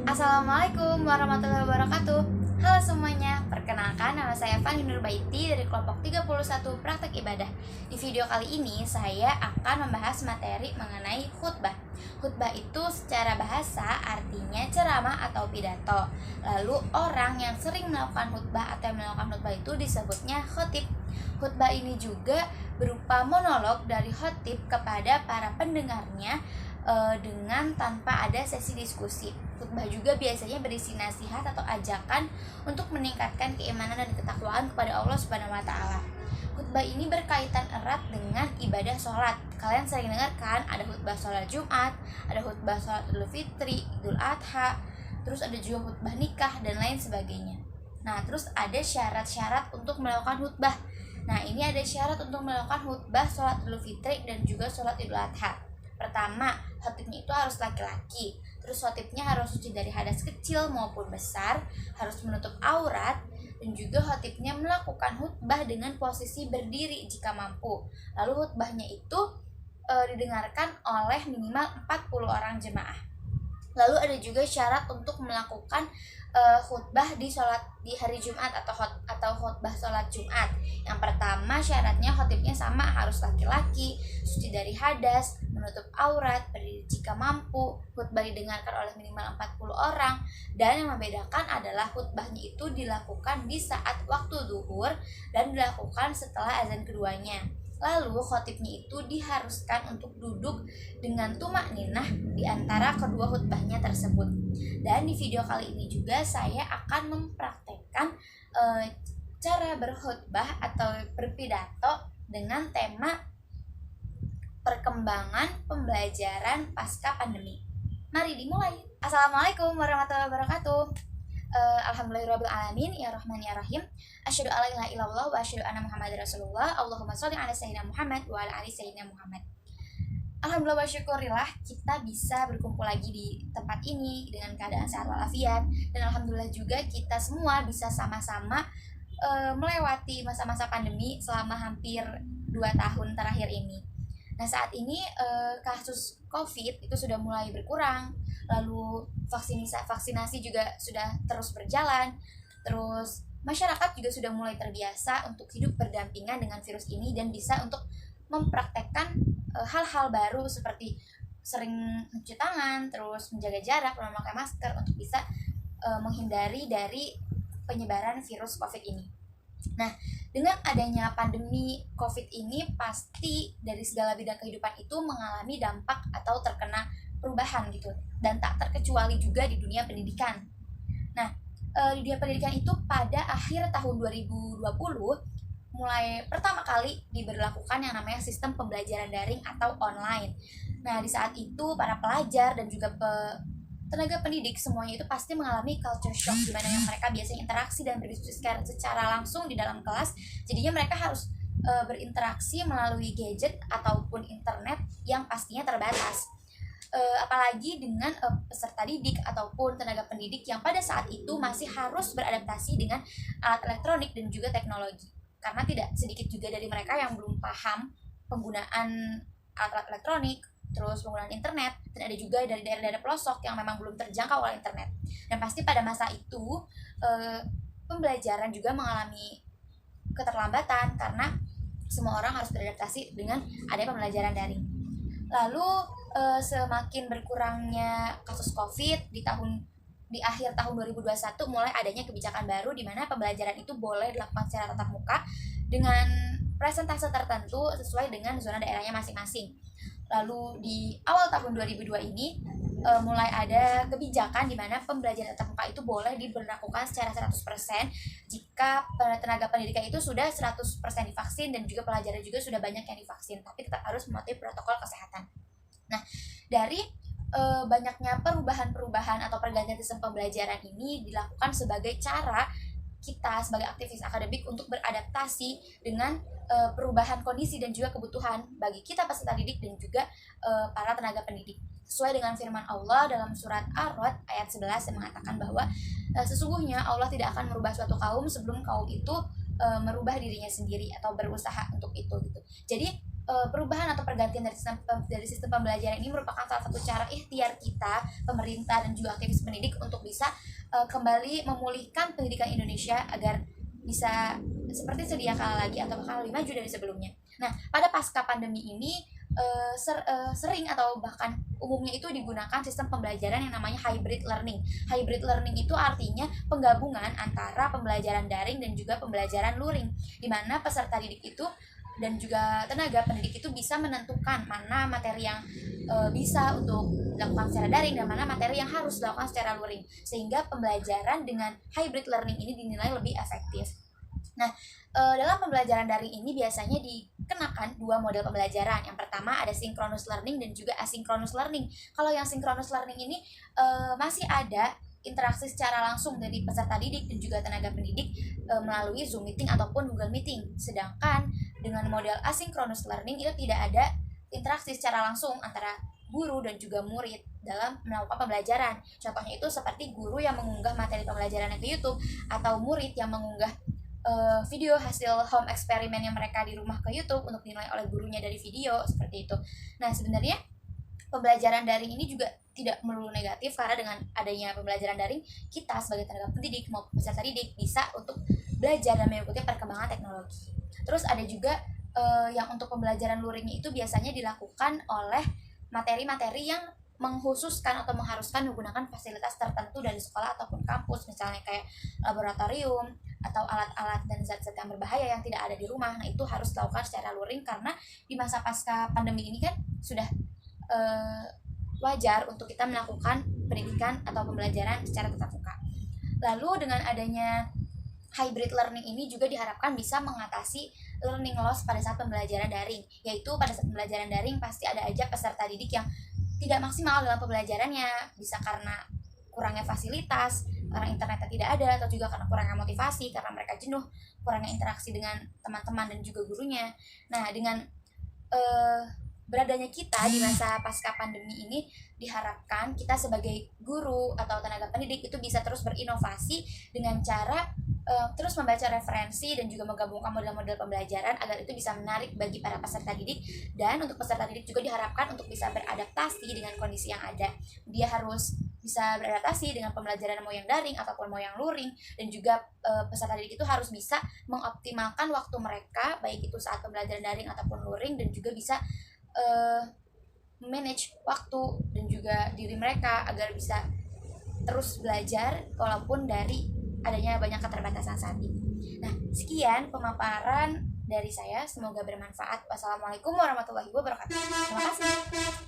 Assalamualaikum warahmatullahi wabarakatuh. Halo semuanya, perkenalkan nama saya Fani Nurbaiti dari kelompok 31 Praktek Ibadah. Di video kali ini saya akan membahas materi mengenai khutbah. Khutbah itu secara bahasa artinya ceramah atau pidato. Lalu orang yang sering melakukan khutbah atau melakukan khutbah itu disebutnya khatib. Khutbah ini juga berupa monolog dari khatib kepada para pendengarnya dengan tanpa ada sesi diskusi. Khutbah juga biasanya berisi nasihat atau ajakan untuk meningkatkan keimanan dan ketakwaan kepada Allah Subhanahu wa taala. Khutbah ini berkaitan erat dengan ibadah sholat. Kalian sering dengar kan, ada khutbah sholat Jumat, ada khutbah sholat Idul Fitri, Idul Adha, terus ada juga khutbah nikah dan lain sebagainya. Nah, terus ada syarat-syarat untuk melakukan khutbah. Nah, ini ada syarat untuk melakukan khutbah sholat Idul Fitri dan juga sholat Idul Adha. Pertama, khatibnya itu harus laki-laki. Terus khatibnya harus suci dari hadas kecil maupun besar, harus menutup aurat, dan juga khatibnya melakukan khutbah dengan posisi berdiri jika mampu. Lalu khutbahnya itu didengarkan oleh minimal 40 orang jemaah. Lalu ada juga syarat untuk melakukan khutbah di hari Jumat atau khutbah sholat Jumat. Yang pertama syaratnya khatibnya sama, harus laki-laki, suci dari hadas, menutup aurat, berdiri jika mampu, khutbah didengarkan oleh minimal 40 orang, dan yang membedakan adalah khutbahnya itu dilakukan di saat waktu zuhur dan dilakukan setelah azan keduanya. Lalu khatibnya itu diharuskan untuk duduk dengan tumakninah di antara kedua khutbahnya tersebut. Dan di video kali ini juga saya akan mempraktekkan cara berkhutbah atau berpidato dengan tema perkembangan pembelajaran pasca pandemi. Mari dimulai. Assalamualaikum warahmatullahi wabarakatuh. Alhamdulillahirrahmanirrahim, ya Rahman ya Rahim. Asyhadu alla ilaha illallah wa asyhadu anna Muhammadar Rasulullah. Allahumma sholli ala sayyidina Muhammad wa ala ali sayyidina Muhammad. Alhamdulillah wa syukurillah kita bisa berkumpul lagi di tempat ini dengan keadaan sehat walafiat, dan alhamdulillah juga kita semua bisa sama-sama melewati masa-masa pandemi selama hampir 2 tahun terakhir ini. Nah, saat ini kasus COVID itu sudah mulai berkurang, lalu vaksinasi juga sudah terus berjalan, terus masyarakat juga sudah mulai terbiasa untuk hidup berdampingan dengan virus ini dan bisa untuk mempraktekkan hal-hal baru seperti sering mencuci tangan, terus menjaga jarak, memakai masker untuk bisa menghindari dari penyebaran virus COVID ini. Nah, dengan adanya pandemi COVID ini, pasti dari segala bidang kehidupan itu mengalami dampak atau terkena perubahan gitu. Dan tak terkecuali juga di dunia pendidikan. Nah, di dunia pendidikan itu pada akhir tahun 2020 mulai pertama kali diberlakukan yang namanya sistem pembelajaran daring atau online. Nah, di saat itu para pelajar dan juga tenaga pendidik semuanya itu pasti mengalami culture shock, di mana yang mereka biasanya interaksi dan berdiskusi secara langsung di dalam kelas, jadinya mereka harus berinteraksi melalui gadget ataupun internet yang pastinya terbatas. Apalagi dengan peserta didik ataupun tenaga pendidik yang pada saat itu masih harus beradaptasi dengan alat elektronik dan juga teknologi, karena tidak sedikit juga dari mereka yang belum paham penggunaan alat elektronik, terus penggunaan internet, dan ada juga dari daerah-daerah pelosok yang memang belum terjangkau oleh internet. Dan pasti pada masa itu pembelajaran juga mengalami keterlambatan karena semua orang harus beradaptasi dengan adanya pembelajaran daring. Lalu semakin berkurangnya kasus COVID di akhir tahun 2021 mulai adanya kebijakan baru di mana pembelajaran itu boleh dilakukan secara tatap muka dengan presentase tertentu sesuai dengan zona daerahnya masing-masing. Lalu di awal tahun 2002 ini mulai ada kebijakan di mana pembelajaran tatap muka itu boleh diberlakukan secara 100% jika tenaga pendidikan itu sudah 100% divaksin dan juga pelajarnya juga sudah banyak yang divaksin, tapi tetap harus mematuhi protokol kesehatan. Nah, dari banyaknya perubahan-perubahan atau pergantian sistem pembelajaran ini dilakukan sebagai cara kita sebagai aktivis akademik untuk beradaptasi dengan perubahan kondisi dan juga kebutuhan bagi kita peserta didik dan juga para tenaga pendidik. Sesuai dengan firman Allah dalam surat Ar-Ra'd ayat 11 yang mengatakan bahwa sesungguhnya Allah tidak akan merubah suatu kaum sebelum kaum itu merubah dirinya sendiri atau berusaha untuk itu gitu. Jadi perubahan atau pergantian dari sistem pembelajaran ini merupakan salah satu cara ikhtiar kita, pemerintah dan juga aktivis pendidik untuk bisa kembali memulihkan pendidikan Indonesia agar bisa seperti sedia kala lagi atau bahkan lebih maju dari sebelumnya. Nah, pada pasca pandemi ini sering atau bahkan umumnya itu digunakan sistem pembelajaran yang namanya hybrid learning. Hybrid learning itu artinya penggabungan antara pembelajaran daring dan juga pembelajaran luring, di mana peserta didik itu dan juga tenaga pendidik itu bisa menentukan mana materi yang bisa untuk dilakukan secara daring dan mana materi yang harus dilakukan secara luring, sehingga pembelajaran dengan hybrid learning ini dinilai lebih efektif. Nah, dalam pembelajaran daring ini biasanya dikenakan dua model pembelajaran. Yang pertama ada synchronous learning dan juga asynchronous learning. Kalau yang synchronous learning ini masih ada interaksi secara langsung dari peserta didik dan juga tenaga pendidik melalui Zoom meeting ataupun Google Meeting. Sedangkan dengan model asynchronous learning itu tidak ada interaksi secara langsung antara guru dan juga murid dalam melakukan pembelajaran. Contohnya itu seperti guru yang mengunggah materi pembelajarannya ke YouTube atau murid yang mengunggah video hasil home eksperimen yang mereka di rumah ke YouTube untuk dinilai oleh gurunya dari video, seperti itu. Nah, sebenarnya pembelajaran daring ini juga tidak melulu negatif, karena dengan adanya pembelajaran daring, kita sebagai tenaga pendidik maupun peserta didik bisa untuk belajar dan mengikuti perkembangan teknologi. Terus ada juga yang untuk pembelajaran luring itu biasanya dilakukan oleh materi-materi yang menghususkan atau mengharuskan menggunakan fasilitas tertentu dari sekolah ataupun kampus, misalnya kayak laboratorium atau alat-alat dan zat-zat yang berbahaya yang tidak ada di rumah. Nah, itu harus dilakukan secara luring karena di masa pasca pandemi ini kan sudah wajar untuk kita melakukan pendidikan atau pembelajaran secara tatap muka. Lalu dengan adanya hybrid learning ini juga diharapkan bisa mengatasi learning loss pada saat pembelajaran daring, yaitu pada saat pembelajaran daring pasti ada aja peserta didik yang tidak maksimal dalam pembelajarannya, bisa karena kurangnya fasilitas, karena internetnya tidak ada, atau juga karena kurangnya motivasi, karena mereka jenuh, kurangnya interaksi dengan teman-teman dan juga gurunya. Nah, dengan beradanya kita di masa pasca pandemi ini, diharapkan kita sebagai guru atau tenaga pendidik itu bisa terus berinovasi dengan cara terus membaca referensi dan juga menggabungkan model-model pembelajaran agar itu bisa menarik bagi para peserta didik. Dan untuk peserta didik juga diharapkan untuk bisa beradaptasi dengan kondisi yang ada. Dia harus bisa beradaptasi dengan pembelajaran mau yang daring ataupun mau yang luring, dan juga peserta didik itu harus bisa mengoptimalkan waktu mereka baik itu saat pembelajaran daring ataupun luring, dan juga bisa manage waktu dan juga diri mereka agar bisa terus belajar walaupun dari adanya banyak keterbatasan saat ini. Nah, sekian pemaparan dari saya, semoga bermanfaat. Wassalamualaikum warahmatullahi wabarakatuh. Terima kasih.